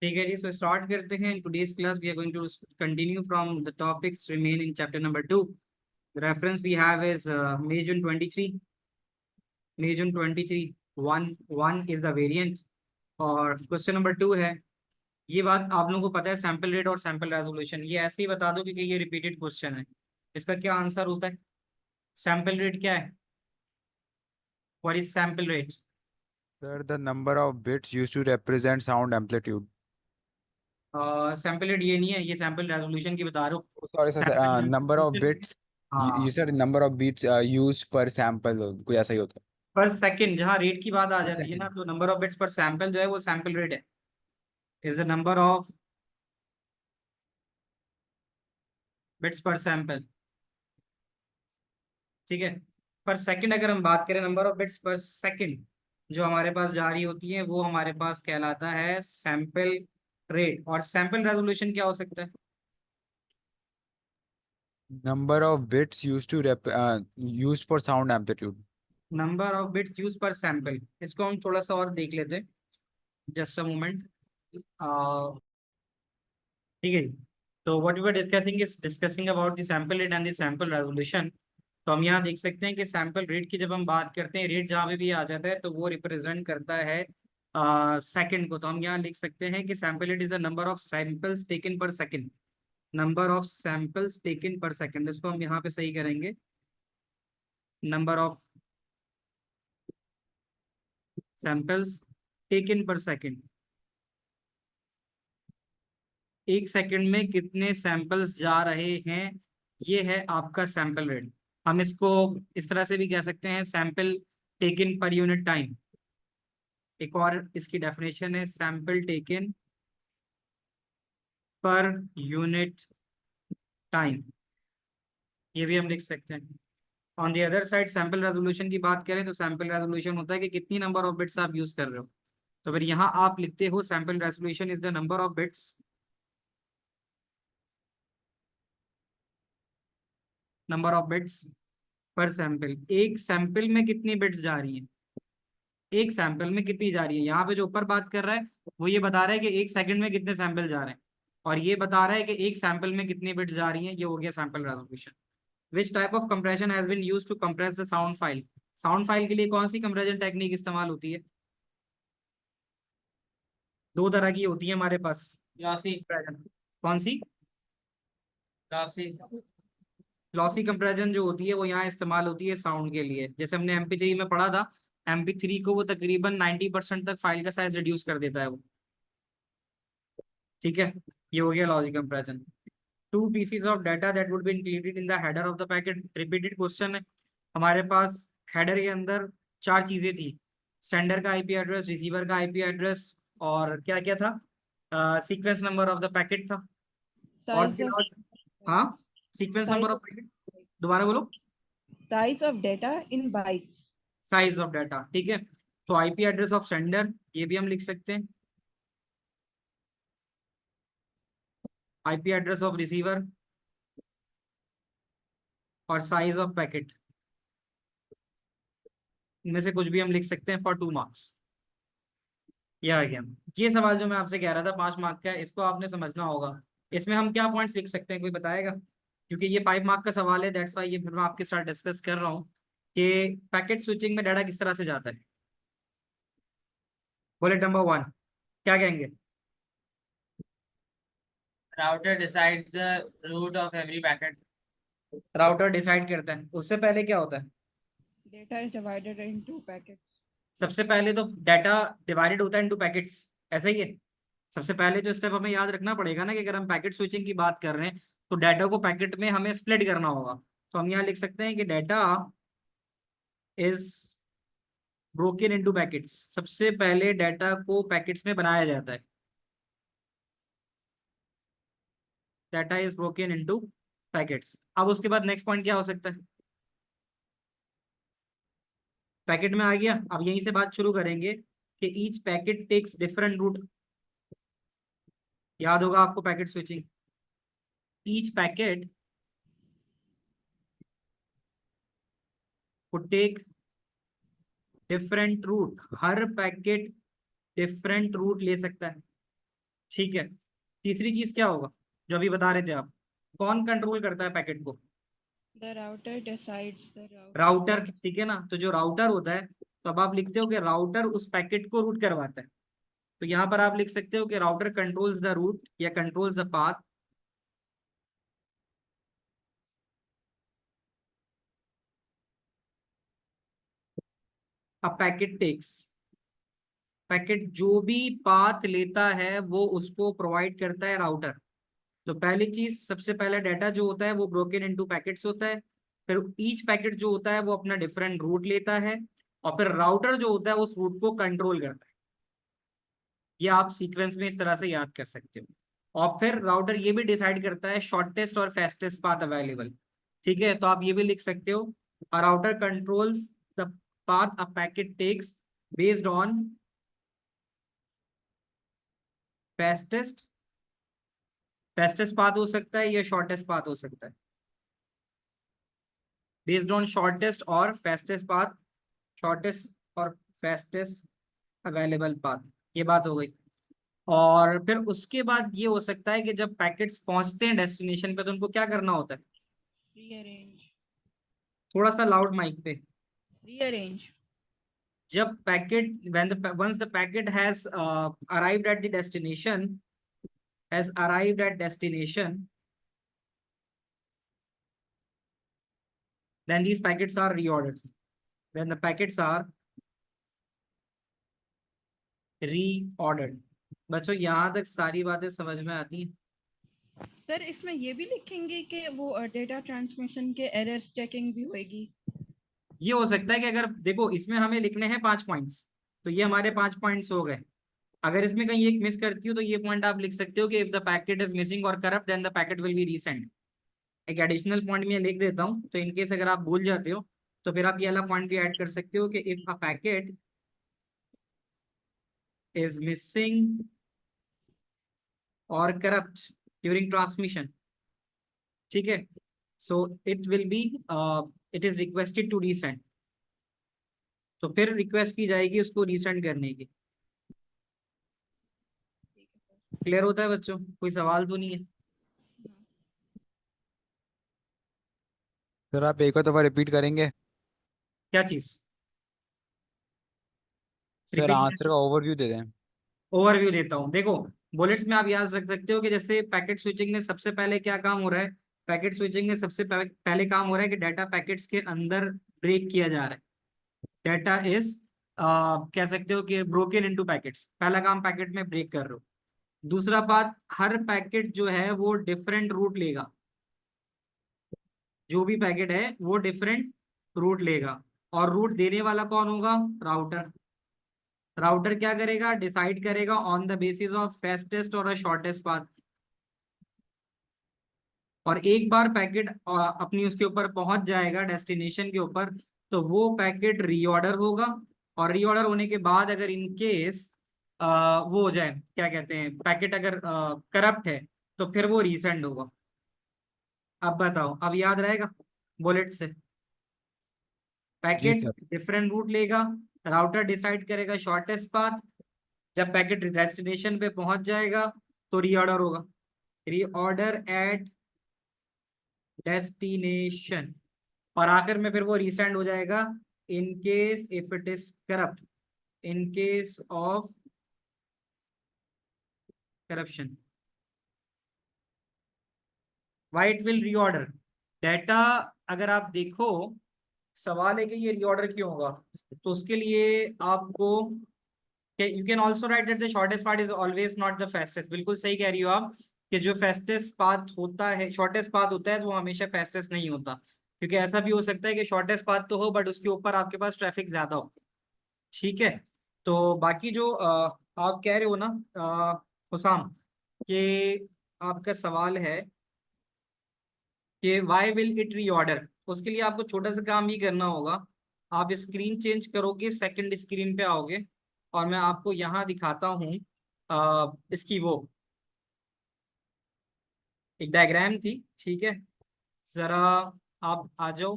ठीक है जी, सो स्टार्ट करते हैं। Today's class we are going to continue from the topics remain in chapter number 2। The reference we have is May June 23। May June 23 1 1 is the variant. और question number 2 है, ये बात आप लोगों को पता है, सैंपल रेट और सैंपल रेजोल्यूशन, ये ऐसे ही बता दो क्योंकि ये रिपीटेड क्वेश्चन है। इसका क्या आंसर होता है? सैंपल रेट क्या है? What is sample rate? Sir, the number of bits used to represent sound amplitude. Sample rate ये नहीं है, ये सैंपल रेजोल्यूशन की बता रहे हो। Oh, sorry, sir. Sample Number of resolution, bits. You हाँ, said number of bits used per sample. कोई ऐसा ही होता पर सेकंड जहाँ रेट की बात आ है. जाती है ना, Second. तो नंबर ऑफ बिट्स पर सैंपल जो है वो सैंपल रेट है। Is the number of bits पर सैंपल। ठीक है। पर सेकंड अगर हम बात करें, नंबर ऑफ बिट्स पर सेकंड जो हमारे पास जारी होती है वो हमारे पास कहलाता है सैंपल रेट। और सैंपल रेजोल्यूशन क्या हो सकता है? Number of bits used for sound amplitude. Number of bits use पर सैंपल। इसको हम थोड़ा सा और देख लेते हैं, जस्ट अ मोमेंट। ठीक है जी। तो what we were discussing is discussing about the sample rate and the sample resolution. तो हम यहाँ देख सकते हैं कि सैंपल रेट की जब हम बात करते हैं, रेट जहाँ पे भी आ जाता है तो वो रिप्रेजेंट करता है सेकंड को। तो हम यहाँ लिख सकते हैं कि sample rate is the number of samples taken per second. Number of samples taken per second, इसको हम यहाँ पे सही करेंगे, number of samples taken per second. एक सेकंड में कितने सैंपल्स जा रहे हैं, ये है आपका सैंपल रेट। हम इसको इस तरह से भी कह सकते हैं, sample taken per unit time. एक और इसकी डेफिनेशन है, sample taken per unit time, ये भी हम लिख सकते हैं। On the other side sample resolution की बात करें तो सैंपल रेजोल्यूशन होता है कि कितनी नंबर ऑफ बिट्स आप यूज कर रहे हो। तो फिर यहाँ आप लिखते हो sample resolution is the number of bits, number of bits पर सैंपल। एक सैंपल में कितनी बिट्स जा रही है, एक सैंपल में कितनी जा रही है। यहाँ पे जो ऊपर बात कर रहा है वो ये बता रहा है कि एक सेकंड में कितने सैंपल जा रहे हैं, और ये बता रहा है कि एक सैंपल में कितनी बिट्स जा रही हैं। ये हो गया sample resolution. Which type of compression has been used to compress the sound file? Sound file के लिए कौन सी कंप्रेशन टेक्निक इस्तेमाल होती है? दो तरह की होती है हमारे पास। Lossy compression. कौन सी? लॉसी। लॉसी कंप्रेशन जो होती है वो यहाँ इस्तेमाल होती है साउंड के लिए। जैसे हमने MP3 में पढ़ा था, MP3 को वो तकरीबन 90% तक फाइल का साइज रिड्यूस कर देता है वो। ठीक है, ये हो गया logic comparison. Two pieces of data that would be included in the header of the packet, repeated question है। हमारे पास हेडर के अंदर चार चीजें थी, सेंडर का आईपी एड्रेस, रिसीवर का आईपी एड्रेस, और क्या क्या था, sequence number of the packet था। और Size इसके of अलावा, हाँ, sequence size number of packet, दोबारा बोलो। size of data in bytes. Size of data, ठीक है। तो आईपी एड्रेस ऑफ सेंडर, ये भी हम लिख सकते हैं। आईपी एड्रेस ऑफ रिसीवर और साइज ऑफ पैकेट, इनमें से कुछ भी हम लिख सकते हैं फॉर 2 मार्क्स। यह आ गया। ये सवाल जो मैं आपसे कह रहा था 5 मार्क का है, इसको आपने समझना होगा। इसमें हम क्या पॉइंट्स लिख सकते हैं, कोई बताएगा? क्योंकि ये 5 मार्क का सवाल है, दैट्स वाई ये फिर मैं आपके साथ डिस्कस कर रहा हूँ कि पैकेट स्विचिंग में डाटा किस तरह से जाता है। बुलेट नंबर 1, क्या कहेंगे? Router decides the route of every packet. Router decide करता है, उससे पहले क्या होता है? Data is divided into packets. सबसे पहले तो डाटा डिवाइडेड होता है इनटू पैकेट्स, ऐसा ही है। सबसे पहले जो स्टेप हमें याद रखना पड़ेगा ना, कि अगर हम पैकेट स्विचिंग की बात कर रहे हैं तो डाटा को पैकेट में हमें स्प्लिट करना होगा। तो हम यहाँ लिख सकते हैं कि data is broken into packets. सबसे पहले डाटा को पैकेट्स में बनाया जाता है, data is broken into packets. अब उसके बाद नेक्स्ट पॉइंट क्या हो सकता है? पैकेट में आ गया, अब यहीं से बात शुरू करेंगे कि each packet takes different route. याद होगा आपको packet switching, each packet would take different route, हर पैकेट डिफरेंट रूट ले सकता है। ठीक है, तीसरी चीज क्या होगा जो अभी बता रहे थे आप, कौन कंट्रोल करता है पैकेट को? The router decides the route. Router, ठीक है ना। तो जो राउटर होता है, तो अब आप लिखते हो कि राउटर उस पैकेट को रूट करवाता है। तो यहाँ पर आप लिख सकते हो कि राउटर कंट्रोल्स द रूट या controls the path a packet takes. Packet जो भी पाथ लेता है वो उसको प्रोवाइड करता है राउटर। तो पहली चीज, सबसे पहला डाटा जो होता है वो ब्रोकन इनटू पैकेट्स होता है। फिर ईच पैकेट जो होता है वो अपना डिफरेंट रूट लेता है, और फिर राउटर जो होता है उस रूट को कंट्रोल करता है। ये आप सीक्वेंस में इस तरह से याद कर सकते हो। और फिर राउटर ये भी डिसाइड करता है शॉर्टेस्ट और फास्टेस्ट पाथ अवेलेबल। ठीक है, तो आप ये भी लिख सकते हो, a router controls the path a packet takes based on fastest, fastest path हो सकता है या शॉर्टेस्ट पाथ हो सकता है, बेस्ड ऑन शॉर्टेस्ट और फास्टेस्ट पाथ, शॉर्टेस्ट और फास्टेस्ट अवेलेबल पाथ। ये बात हो गई। और फिर उसके बाद ये हो सकता है कि जब पैकेट्स पहुंचते हैं डेस्टिनेशन पे तो उनको क्या करना होता है? Rearrange. थोड़ा सा लाउड माइक पे। Rearrange. जब packet once the packet has arrived at the destination, has arrived at destination, then these packets are reordered. Then the packets are reordered. बच्चों यहाँ तक सारी बातें समझ में आती हैं? सर इसमें ये भी लिखेंगे कि वो डेटा ट्रांसमिशन के एरर्स चेकिंग भी होगी। ये हो सकता है कि अगर देखो इसमें हमें लिखने हैं 5 पॉइंट्स, तो ये हमारे 5 पॉइंट्स हो गए। अगर इसमें कहीं एक मिस करती हो तो ये पॉइंट आप लिख सकते हो कि if the packet is missing और corrupt then the packet will be resent. एक एडिशनल पॉइंट में लिख देता हूँ, तो इनकेस अगर आप भूल जाते हो तो फिर आप ये वाला पॉइंट भी ऐड कर सकते हो कि if a packet is missing और करप्ट ड्यूरिंग ट्रांसमिशन, ठीक है, so it will be it is requested to resend. तो फिर रिक्वेस्ट की जाएगी उसको रीसेंड करने की। क्लियर होता है बच्चों? कोई सवाल तो नहीं है? सर आप एक और दफा रिपीट करेंगे? क्या चीज? Sir repeat? आंसर का ओवरव्यू दे दें। ओवरव्यू देता हूँ। देखो बुलेट्स में आप याद रख सकते हो कि जैसे पैकेट स्विचिंग में सबसे पहले क्या काम हो रहा है, पैकेट स्विचिंग में सबसे पहले काम हो रहा है कि डाटा पैकेट्स के अंदर ब्रेक किया जा रहा है। डाटा इज कह सकते हो कि ब्रोकन इनटू पैकेट्स। पहला काम पैकेट में ब्रेक कर रहे हो। दूसरा बात, हर पैकेट जो है वो डिफरेंट रूट लेगा। जो भी पैकेट है वो डिफरेंट रूट लेगा, और रूट देने वाला कौन होगा? राउटर। राउटर क्या करेगा? डिसाइड करेगा on the basis of fastest और शॉर्टेस्ट पाथ। और एक बार पैकेट अपनी उसके ऊपर पहुंच जाएगा डेस्टिनेशन के ऊपर, तो वो पैकेट रीऑर्डर होगा। और रीऑर्डर होने के बाद अगर इन केस वो हो जाए, क्या कहते हैं, पैकेट अगर करप्ट है, तो फिर वो रीसेंड होगा। अब बताओ, अब याद रहेगा बुलेट से? जी पैकेट सर। डिफरेंट रूट लेगा, राउटर डिसाइड करेगा शॉर्टेस्ट पाथ, जब पैकेट डेस्टिनेशन पे पहुंच जाएगा तो रीऑर्डर होगा। रीऑर्डर एट डेस्टिनेशन, और आखिर में फिर वो रीसेंड हो जाएगा in case if it is corrupt, in case of corruption. Why it will reorder? Data अगर आप देखो, सवाल है कि ये रीऑर्डर क्यों होगा, तो उसके लिए आपको you can also right that the shortest path is always not the fastest. बिल्कुल सही कह रही हो आप कि जो फास्टेस्ट पाथ होता है, शॉर्टेस्ट पाथ होता है, तो वो हमेशा फास्टेस्ट नहीं होता। क्योंकि ऐसा भी हो सकता है कि शॉर्टेस्ट पाथ तो हो बट उसके ऊपर आपके पास ट्रैफिक ज्यादा हो। ठीक है, तो बाकी जो आप कह रहे हो ना हुसाम, कि आपका सवाल है कि व्हाई विल इट रीऑर्डर, उसके लिए आपको छोटा सा काम ही करना होगा। आप स्क्रीन चेंज करोगे, सेकंड स्क्रीन पे आओगे, और मैं आपको यहाँ दिखाता हूँ इसकी वो एक डायग्राम थी। ठीक है, जरा आप आ जाओ,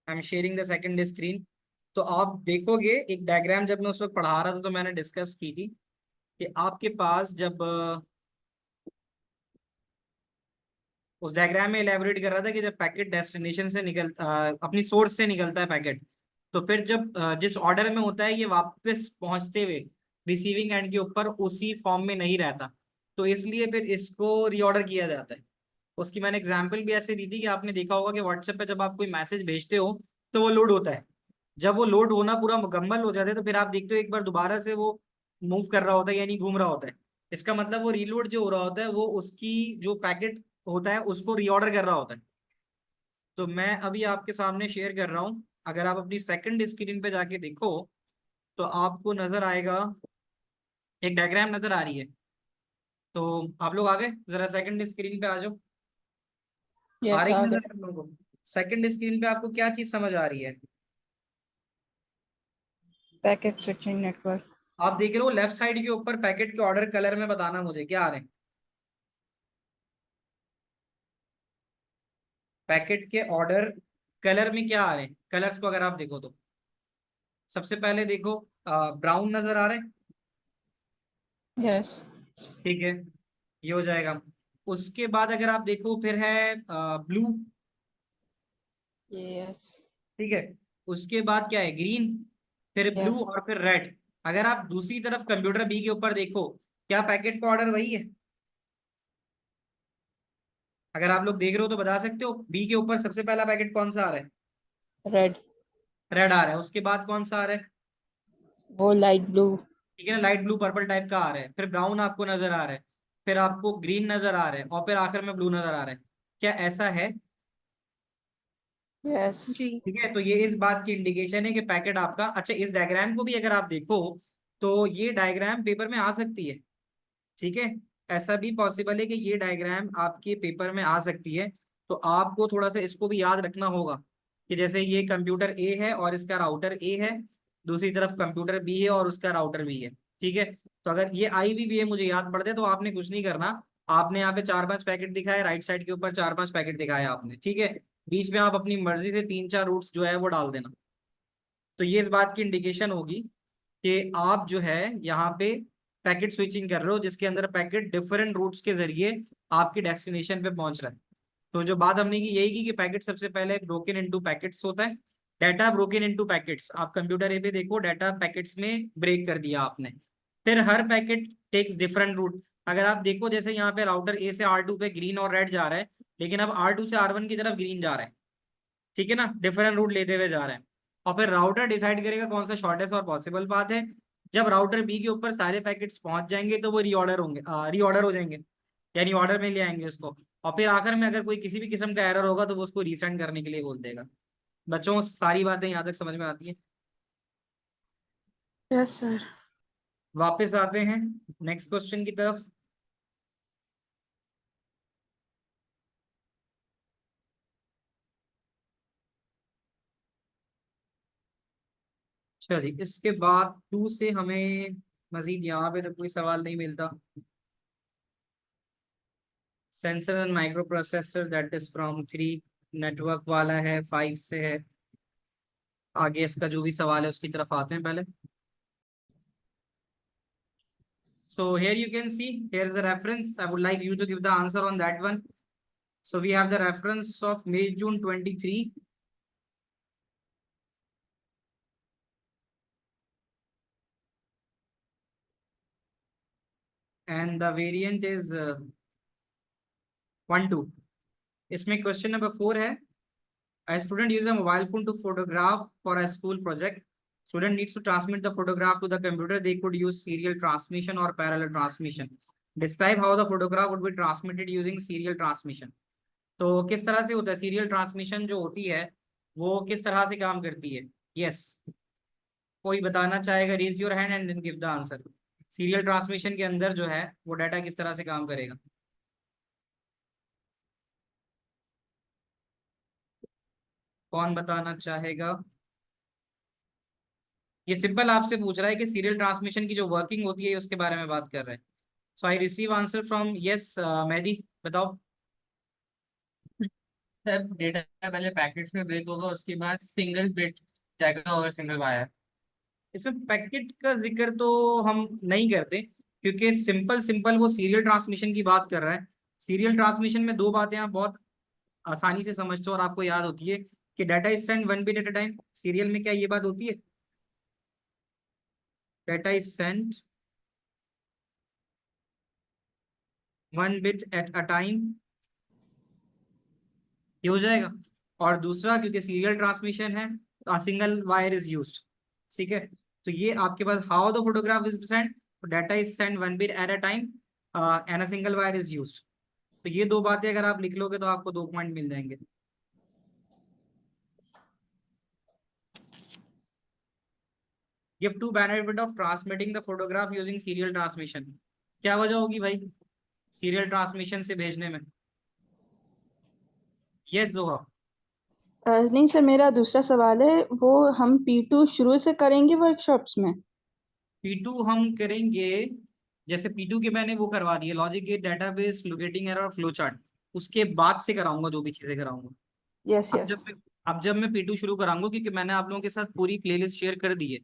I am sharing the second screen. तो आप देखोगे एक डायग्राम, जब मैं उस वक्त पढ़ा रहा था तो मैंने डिस्कस की थी। कि आपके पास जब उस डायग्राम में इलेबोरेट कर रहा था कि जब पैकेट डेस्टिनेशन से अपनी सोर्स से निकलता है पैकेट, तो फिर जब जिस ऑर्डर में होता है ये वापस पहुंचते हुए रिसीविंग एंड के ऊपर उसी फॉर्म में नहीं रहता, तो इसलिए फिर इसको रीऑर्डर किया जाता है। उसकी मैंने एग्जांपल भी ऐसे दी थी कि आपने देखा होगा कि व्हाट्सएप पे जब आप कोई मैसेज भेजते हो तो वो लोड होता है। जब वो लोड होना पूरा मुकम्मल हो जाता है तो फिर आप देखते हो एक बार दोबारा से वो मूव कर रहा होता है, यानी घूम रहा होता है। इसका मतलब वो रीलोड जो हो रहा होता है वो उसकी जो पैकेट होता है उसको रीऑर्डर कर रहा होता है। तो मैं अभी आपके सामने शेयर कर रहा हूँ, अगर आप अपनी सेकंड स्क्रीन पे जाके देखो तो आपको नजर आएगा, एक डायग्राम नजर आ रही है। तो आप लोग आ गए, जरा सेकंड स्क्रीन पे आ जाओ। आ यस रही आ है गए। नजर आप लोगों को? सेकंड स्क्रीन पे आपको क्या चीज समझ आ रही है? Packet switching network. आप देख रहे हो लेफ्ट साइड के ऊपर पैकेट के ऑर्डर कलर में बताना मुझे क्या आ रहे हैं। पैकेट के ऑर्डर कलर में क्या आ रहे हैं, कलर्स को अगर आप देखो तो सबसे पहले देखो ब्राउन नजर आ रहे हैं। यस। ठीक है, ये हो जाएगा। उसके बाद अगर आप देखो फिर है ब्लू। यस। ठीक है, उसके बाद क्या है, ग्रीन, फिर ब्लू यस। और फिर रेड। अगर आप दूसरी तरफ कंप्यूटर बी के ऊपर देखो, क्या पैकेट का ऑर्डर वही है? अगर आप लोग देख रहे हो तो बता सकते हो, बी के ऊपर सबसे पहला पैकेट कौन सा आ रहा है? रेड। रेड आ रहा है। उसके बाद कौन सा आ रहा है? वो लाइट ब्लू। ठीक है ना, लाइट ब्लू पर्पल टाइप का आ रहा है। फिर ब्राउन आपको नजर आ रहा है, फिर आपको ग्रीन नजर आ रहा है और फिर आखिर में ब्लू नजर आ रहा है। क्या ऐसा है? यस। जी। ठीक है, तो ये इस बात की इंडिकेशन है कि पैकेट आपका, अच्छा इस डायग्राम को भी अगर आप देखो तो ये डायग्राम पेपर में आ सकती है। ठीक है, ऐसा भी पॉसिबल है कि ये डायग्राम आपके पेपर में आ सकती है। तो आपको थोड़ा सा इसको भी याद रखना होगा कि जैसे ये कंप्यूटर ए है और इसका राउटर ए है, दूसरी तरफ कंप्यूटर बी है और उसका राउटर बी है। ठीक है, तो अगर ये आई भी है मुझे याद पड़ते तो आपने कुछ नहीं करना, आपने यहाँ पे 4-5 पैकेट दिखाए, राइट साइड के ऊपर 4-5 पैकेट दिखाए आपने। ठीक है, बीच में आप अपनी मर्जी से 3-4 रूट्स जो है वो डाल देना। तो ये इस बात की इंडिकेशन होगी कि आप जो है यहाँ पे पैकेट स्विचिंग कर रहे हो, जिसके अंदर पैकेट डिफरेंट रूट्स के जरिए आपकी डेस्टिनेशन पे पहुंच रहा है। तो जो बात हमने की यही की कि पैकेट सबसे पहले ब्रोकन इनटू पैकेट्स होता है। डाटा ब्रोकन इनटू पैकेट्स, आप कंप्यूटर ए पे देखो, डाटा पैकेट्स में ब्रेक कर दिया आपने। फिर हर पैकेट टेक्स डिफरेंट रूट। अगर आप देखो जैसे यहाँ पे राउटर ए से R2 पे ग्रीन और रेड जा रहा है, लेकिन अब R2 से R1 की तरफ ग्रीन जा रहा है। ठीक है ना, डिफरेंट रूट लेते हुए जा रहे हैं। और फिर राउटर डिसाइड करेगा कौन सा शॉर्टेस्ट और पॉसिबल पाथ है। जब राउटर बी के ऊपर सारे पैकेट्स पहुंच जाएंगे तो वो रीऑर्डर हो जाएंगे, यानी ऑर्डर में ले आएंगे उसको। और फिर आखिर में अगर कोई किसी भी किस्म का एरर होगा तो वो उसको रीसेंड करने के लिए बोल देगा। बच्चों सारी बातें यहाँ तक समझ में आती है? Yes sir. वापस आते हैं नेक्स्ट क्वेश्चन की तरफ। अच्छा जी, इसके बाद 2 से हमें मजीद यहाँ पे तो कोई सवाल नहीं मिलता। Sensor and micro processor that is from 3, network वाला है 5 से है। आगे इसका जो भी सवाल है उसकी तरफ आते हैं पहले। So here you can see, here is a reference. I would like you to give the answer on that one. So we have the reference of May June 23, and the variant is 1-2. इसमें question number 4 है, a student uses a mobile phone to photograph for a school project. Student needs to transmit the photograph to the computer. They could use serial transmission or parallel transmission. Describe how the photograph would be transmitted using serial transmission. तो किस तरह से होता है serial transmission जो होती है, वो किस तरह से काम करती है? यस, कोई बताना चाहेगा? Raise your hand and then give the answer. Serial transmission के अंदर जो है वो डाटा किस तरह से काम करेगा? कौन बताना चाहेगा? ये सिंपल आपसे पूछ रहा है कि सीरियल ट्रांसमिशन की जो वर्किंग होती है उसके बारे में बात कर रहे हैं। So I receive answer from yes Mehdi, बताओ। सर डेटा पहले पैकेट्स में ब्रेक होगा, उसके बाद सिंगल बिट जाएगा ओवर सिंगल वायर। इसमें पैकेट का जिक्र तो हम नहीं करते, क्योंकि सिंपल सिंपल वो सीरियल ट्रांसमिशन की बात कर रहा है। सीरियल ट्रांसमिशन में दो बातें आप बहुत आसानी से समझते हो और आपको याद होती है कि data is send 1 bit at a time. Serial में क्या ये बात होती है? Data is send 1 bit at a time, ये हो जाएगा। और दूसरा, क्योंकि सीरियल ट्रांसमिशन है तो सिंगल वायर इज यूज्ड। ठीक है, तो ये आपके पास how the photograph is sent, data is send 1 bit at a time and a single wire is used. तो ये दो बातें अगर आप लिख लोगे तो आपको 2 पॉइंट मिल जाएंगे। Give two benefit of transmitting the photograph using serial transmission. क्या वजह होगी भाई सीरियल ट्रांसमिशन से भेजने में? यस जोहा। नहीं सर, मेरा दूसरा सवाल है, वो हम P2 शुरू से करेंगे वर्कशॉप्स में? P2 हम करेंगे, जैसे P2 के मैंने वो करवा दिए, logic gate, database, locating error, flow chart, उसके बाद से कराऊंगा जो भी चीजें कराऊंगा। यस अब यस। जब अब जब मैं P2 शुरू कराऊंगा, क्योंकि मैंने आप लोगों के साथ पूरी प्लेलिस्ट शेयर कर दी है,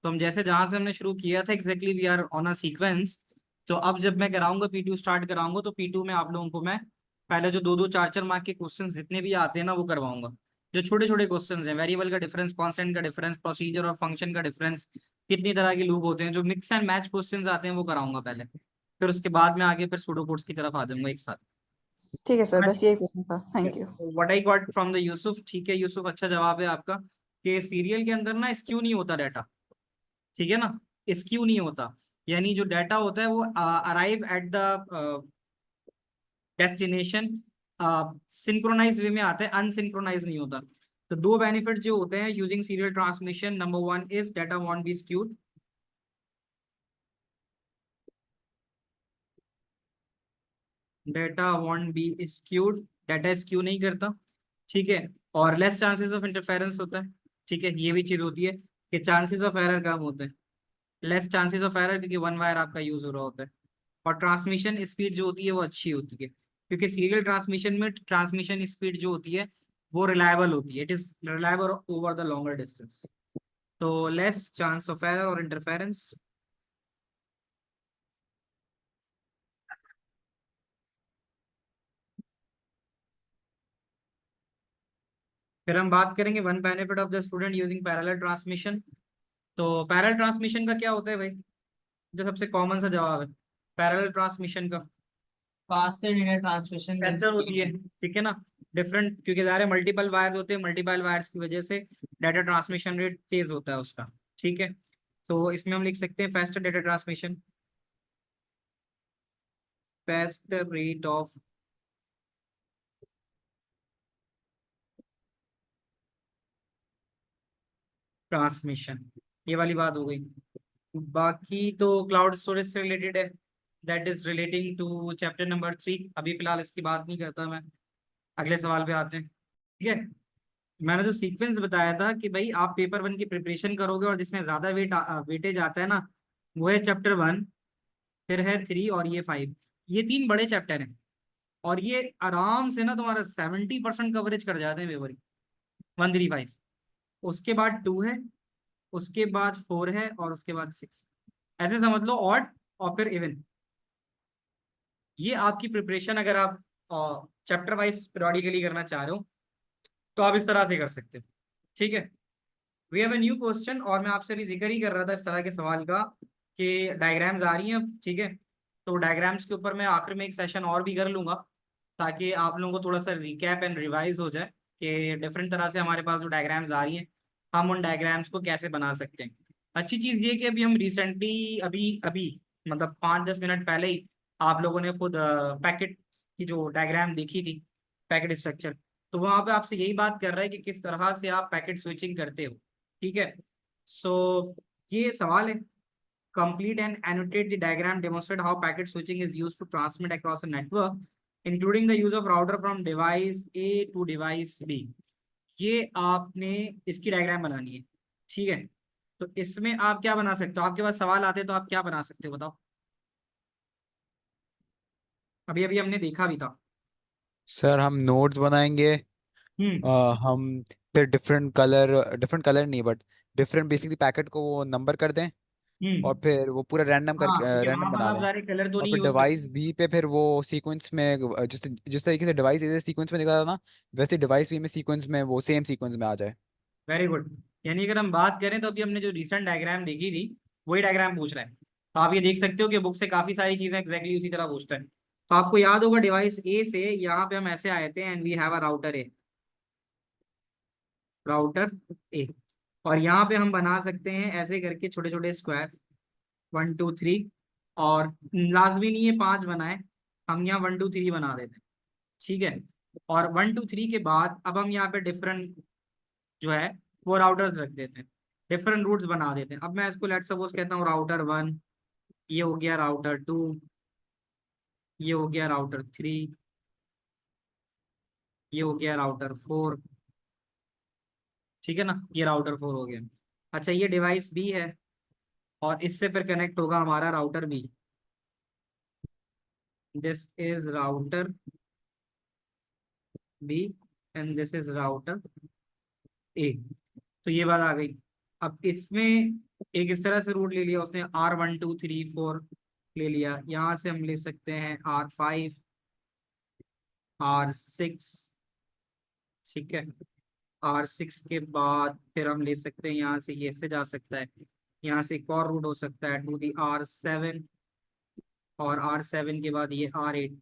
तो हम जैसे जहां से हमने शुरू किया था exactly we are on a sequence. तो अब जब मैं कराऊंगा P2 स्टार्ट कराऊंगा, तो P2 में आप लोगों को मैं पहले जो 2-2 4-4 मार्क के क्वेश्चन जितने भी आते हैं ना वो करवाऊंगा। जो छोटे छोटे क्वेश्चन हैं, वेरिएबल का डिफरेंस, कांस्टेंट का डिफरेंस, प्रोसीजर और फंक्शन का डिफरेंस, कितनी तरह के लूप होते हैं, जो मिक्स एंड मैच क्वेश्चंस आते हैं वो कराऊंगा पहले। फिर उसके बाद में आगे फिर सूडो कोड्स की तरफ आ जाऊंगा एक साथ। ठीक है सर, बस यही पूछना था। Thank you. What I got from the Yusuf, ठीक है यूसुफ, अच्छा जवाब है आपका कि सीरियल के अंदर ना स्क्यू नहीं होता डाटा। ठीक है ना, स्क्यू नहीं होता, यानी जो डाटा होता है वो arrive at the destination synchronise way में आता है, अनसिंक्रोनाइज नहीं होता। तो दो बेनिफिट जो होते हैं using serial transmission, number 1 is data won't be skewed, data won't be skewed, data skew नहीं करता। ठीक है, और लेस चांसेस ऑफ इंटरफेरेंस होता है। ठीक है, ये भी चीज होती है कि चांसेस ऑफ एरर कम होते हैं, लेस चांसेस ऑफ एरर, क्योंकि वन वायर आपका यूज हो रहा होता है। और ट्रांसमिशन स्पीड जो होती है वो अच्छी होती है, क्योंकि सीरियल ट्रांसमिशन में ट्रांसमिशन स्पीड जो होती है वो रिलायबल होती है, it is reliable over the longer distance. तो लेस चांस ऑफ एरर और इंटरफेरेंस। फिर हम बात करेंगे one benefit of the student using parallel transmission. तो पैरेलल ट्रांसमिशन का क्या होता है भाई, जो सबसे कॉमन सा जवाब है पैरेलल ट्रांसमिशन का? faster data transmission than बेहतर होती है, speed. ठीक है ना, डिफरेंट, क्योंकि सारे मल्टीपल वायर्स होते हैं, मल्टीपल वायर्स की वजह से डाटा ट्रांसमिशन रेट तेज होता है उसका। ठीक है, तो इसमें हम लिख सकते हैं faster data transmission, faster rate of transmission, ये वाली बात हो गई। बाकी तो क्लाउड स्टोरेज से रिलेटेड है, that is relating to chapter number 3। अभी फिलहाल इसकी बात नहीं करता मैं, अगले सवाल पे आते हैं। ठीक है, मैंने जो सीक्वेंस बताया था कि भाई आप पेपर 1 की प्रिपरेशन करोगे और जिसमें ज्यादा वेटेज आता है ना, वो है चैप्टर 1, फिर है 3 और ये 5। ये 3 बड़े चैप्टर हैं और ये आराम से ना तुम्हारा 70% कवरेज कर जाते हैं पेपर 1, 3, 5। उसके बाद 2 है, उसके बाद 4 है और उसके बाद 6। ऐसे समझ लो ऑड और फिर इवन। ये आपकी प्रिपरेशन अगर आप चैप्टर वाइज periodically करना चाह रहे हो तो आप इस तरह से कर सकते हो। ठीक है, we have a new question, और मैं आपसे भी जिक्र ही कर रहा था इस तरह के सवाल का कि डायग्राम्स आ रही हैं अब। ठीक है, तो डायग्राम्स के ऊपर मैं आखिर में एक सेशन और भी कर लूंगा, ताकि आप लोगों को थोड़ा सा रिकैप एंड रिवाइज हो जाए कि डिफरेंट तरह से हमारे पास जो डायग्राम्स आ रही हैं हम उन डायग्राम्स को कैसे बना सकते हैं। अच्छी चीज़ ये कि अभी हम रिसेंटली अभी अभी मतलब 5-10 मिनट पहले ही आप लोगों ने खुद पैकेट की जो डायग्राम देखी थी, पैकेट स्ट्रक्चर, तो वहाँ पे आपसे यही बात कर रहा है कि किस तरह से आप पैकेट स्विचिंग करते हो। ठीक है, सो ये सवाल है, complete and annotate the diagram, demonstrate how packet switching is used to transmit across a network, including the use of router from device A to device B। ये आपने इसकी डायग्राम बनानी है। ठीक है, तो इसमें आप क्या बना सकते हो, आपके पास सवाल आते हैं तो आप क्या बना सकते हो बताओ? अभी अभी हमने देखा भी था। सर हम नोट्स बनाएंगे। हम्म, हम फिर डिफरेंट कलर नहीं बट डिफरेंट बेसिकली पैकेट को वो नंबर कर दें और फिर वो पूरा रैंडम हाँ, करके क्योंकि रैंडम वहां पर बना आप दें। सारे कलर तो और नहीं फिर यूज कर डिवाइस सकते। बी पे फिर वो सीक्वेंस में जिस जिस तरीके से डिवाइस ए सीक्वेंस में दिखा था ना, वैसे डिवाइस बी में सीक्वेंस में वो सेम सीक्वेंस में आ जाए। Very good. यानी अगर हम बात करें तो अभी हमने जो रिसेंट डायग्राम देखी थी वही डायग्राम पूछ रहा है। तो आप ये देख सकते हो कि बुक से काफी सारी चीजें एग्जैक्टली उसी तरह पूछता है। तो आपको याद होगा डिवाइस ए से यहाँ पे हम ऐसे आए थे and we have a router A, router A. और यहाँ पे हम बना सकते हैं ऐसे करके छोटे छोटे स्क्वायर्स, 1 2 3। और लाजमी नहीं है 5 बनाए, हम यहाँ 1 2 3 बना देते हैं। ठीक है। और 1 2 3 के बाद अब हम यहाँ पे डिफरेंट जो है वो राउटर्स रख देते हैं, डिफरेंट रूट्स बना देते हैं। अब मैं इसको लेट सपोज कहता हूँ राउटर 1, ये हो गया राउटर 2, ये हो गया राउटर 3, ये हो गया राउटर 4। ठीक है ना, ये राउटर 4 हो गया। अच्छा, ये डिवाइस बी है और इससे फिर कनेक्ट होगा हमारा router B. This is router B and this is router A. तो ये बात आ गई। अब इसमें एक इस तरह से रूट ले लिया उसने, R 1 2 3 4 ले लिया। यहाँ से हम ले सकते हैं R 5, R 6। ठीक है। R 6 के बाद फिर हम ले सकते हैं यहाँ से, ये से जा सकता है, यहाँ से एक और रूट हो सकता है टू दी R 7। और R 7 के बाद ये R 8।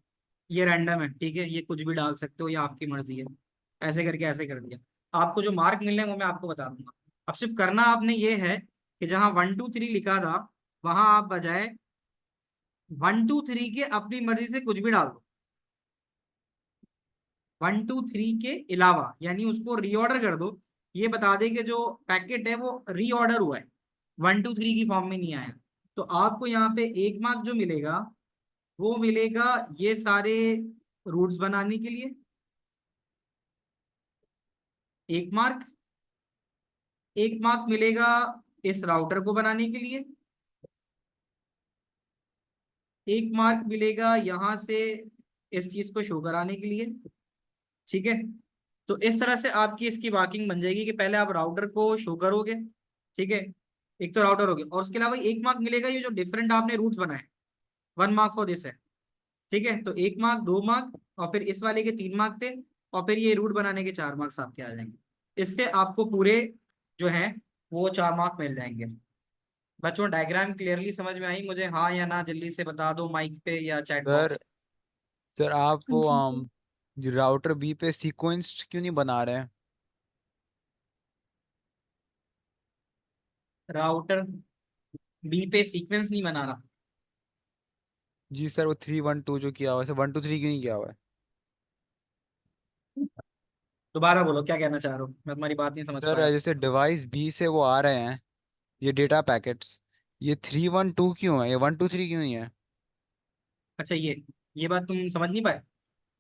ये रैंडम है, ठीक है, ये कुछ भी डाल सकते हो, ये आपकी मर्जी है। ऐसे करके ऐसे कर दिया। आपको जो मार्क मिलने हैं वो मैं आपको बता दूंगा। अब सिर्फ करना आपने ये है कि जहाँ 1 2 3 लिखा था वहां आप बजाय 1 2 3 के अपनी मर्जी से कुछ भी डाल दो। 1 2 3 के अलावा यानी उसको रीऑर्डर कर दो। ये बता दे कि जो पैकेट है वो रीऑर्डर हुआ है, 1 2 3 की फॉर्म में नहीं आया। तो आपको यहाँ पे एक मार्क जो मिलेगा वो मिलेगा ये सारे रूट्स बनाने के लिए, एक मार्क। एक मार्क मिलेगा इस राउटर को बनाने के लिए, एक मार्क मिलेगा यहां से इस चीज को शो कराने के लिए। ठीक है। तो इस तरह से आपकी इसकी मार्किंग बन जाएगी कि पहले आप राउटर को शो करोगे। ठीक है, एक तो राउटर हो गया और उसके अलावा एक मार्क मिलेगा ये जो डिफरेंट आपने रूट्स बनाए, 1 मार्क फॉर दिस है। ठीक है, तो 1 मार्क, 2 मार्क और फिर इस वाले के 3 मार्क थे। और फिर ये रूट बनाने के 4 मार्क्स आपके आ जाएंगे। इससे आपको पूरे जो है वो 4 मार्क मिल जाएंगे। बच्चों डायग्राम क्लियरली समझ में आई मुझे, हाँ या ना जल्दी से बता दो माइक पे या चैट सर बॉक्स। सर आप वो जी राउटर बी पे सीक्वेंस क्यों नहीं बना रहे हैं? राउटर बी पे सीक्वेंस नहीं बना रहा। जी सर, वो 3 1 2 जो किया हुआ है, सर 1 2 3 क्यों नहीं किया हुआ है? दोबारा बोलो क्या कहना चाह रहे हो, मैं तुम्हारी बात नहीं समझ सर पाया। जैसे डिवाइस बी से वो आ रहे हैं ये डेटा पैकेट्स, ये 3 1 2 क्यों है, ये 1 2 3 क्यों नहीं है? अच्छा, ये बात तुम समझ नहीं पाए,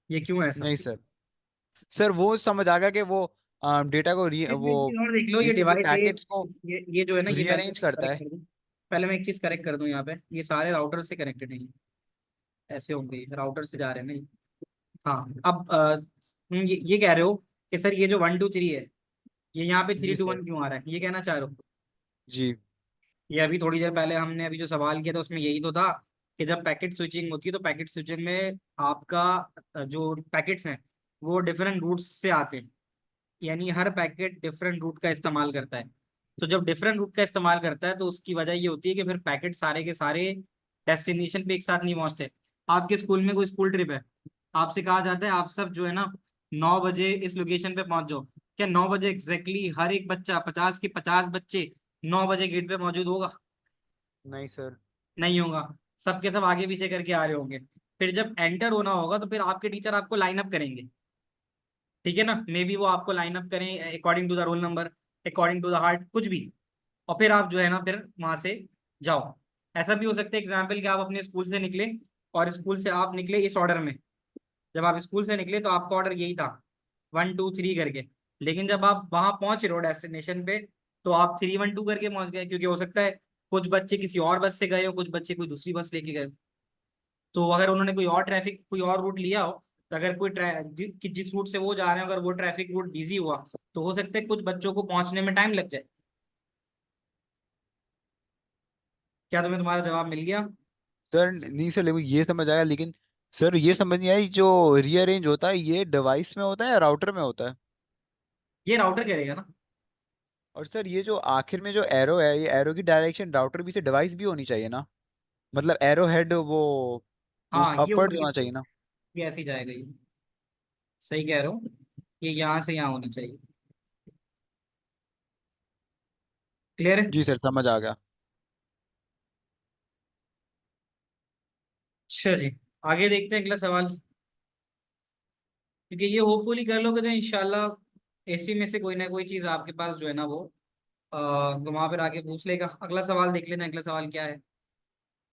ये क्यों है ऐसा। नहीं सर, सर वो समझ आ गया कि वो डेटा को इसमें वो एक चीज और देख लो, ये बेसिकली डिवाइस है, पैकेट्स को ये जो है ना, ये पहले मैं रीअरेंज करता करेक्ट है। कर दूं। पहले मैं एक चीज करेक्ट कर दूं, यहाँ पे ये सारे राउटर से कनेक्टेड है, ऐसे होंगे, राउटर से जा रहे हैं नहीं। हाँ, अब ये कह रहे हो कि सर ये जो 1 2 3 है ये यहाँ पे three G two sir. One क्यों आ रहा है, ये कहना चाह रहे हो। जी ये अभी थोड़ी देर पहले हमने अभी जो सवाल किया था उसमें यही तो था कि जब पैकेट स्विचिंग होती है तो पैकेट स्विचिंग में आपका जो पैकेट्स हैं वो डिफरेंट रूट्स से आते हैं। यानी हर पैकेट डिफरेंट रूट का इस्तेमाल करता है। तो जब डिफरेंट रूट का इस्तेमाल करता है तो उसकी वजह ये होती है कि फिर पैकेट सारे के सारे डेस्टिनेशन पे एक साथ नहीं पहुंचते। आपके स्कूल में कोई स्कूल ट्रिप है, आपसे कहा जाता है आप सब जो है ना 9 बजे इस लोकेशन पे पहुंच जाओ। क्या 9 बजे एग्जैक्टली हर एक बच्चा 50 के 50 बच्चे 9 बजे गेट पे मौजूद होगा? नहीं सर। नहीं होगा। सबके सब आगे पीछे करके आ रहे होंगे। फिर जब एंटर होना होगा तो फिर आपके टीचर आपको लाइन अप करेंगे। ठीक है ना, मे बी वो आपको लाइन अप करें according to the roll number, according to the heart, कुछ भी। और फिर आप जो है ना फिर वहां से जाओ। ऐसा भी हो सकता है एग्जाम्पल कि आप अपने स्कूल से निकले और स्कूल से आप निकले इस ऑर्डर में। जब आप स्कूल से निकले तो आपका ऑर्डर यही था 1 2 3 करके। लेकिन जब आप वहां पहुंच रहे हो डेस्टिनेशन पे तो आप 3 1 2 करके पहुंच गए, क्योंकि हो सकता है कुछ बच्चे किसी और बस से गए हो, कुछ बच्चे कोई दूसरी बस लेके गए हो। तो अगर उन्होंने कोई और ट्रैफिक कोई और रूट लिया हो तो अगर कोई जिस रूट से वो जा रहे हैं अगर वो ट्रैफिक रूट बिजी हुआ तो हो सकता है कुछ बच्चों को पहुंचने में टाइम लग जाए। क्या तुम्हें तुम्हारा जवाब मिल गया? सर नहीं सर, लेकिन ये समझ आया, लेकिन सर ये समझ नहीं आई, जो रीअरेंज होता है ये डिवाइस में होता है या राउटर में होता है? ये राउटर करेगा ना। और सर ये जो आखिर में जो एरो है, ये एरो की डायरेक्शन राउटर भी से डिवाइस भी होनी चाहिए ना? मतलब एरो हेड वो हाँ ये अपवर्ड ऊपर की होना तरफ, चाहिए ना? ये ऐसे ही जाएगा ये। सही कह रहे हो, ये यहाँ से यहाँ होनी चाहिए। क्लियर है? जी सर, समझ आ गया। अच्छा जी, आगे देखते हैं अगला सवाल। क्योंकि ये होपफुली कर लोगे तो इंशाल्लाह ऐसी में से कोई ना कोई चीज आपके पास जो है ना वो वहां पर आके पूछ लेगा। अगला सवाल देख लेना, अगला सवाल क्या है।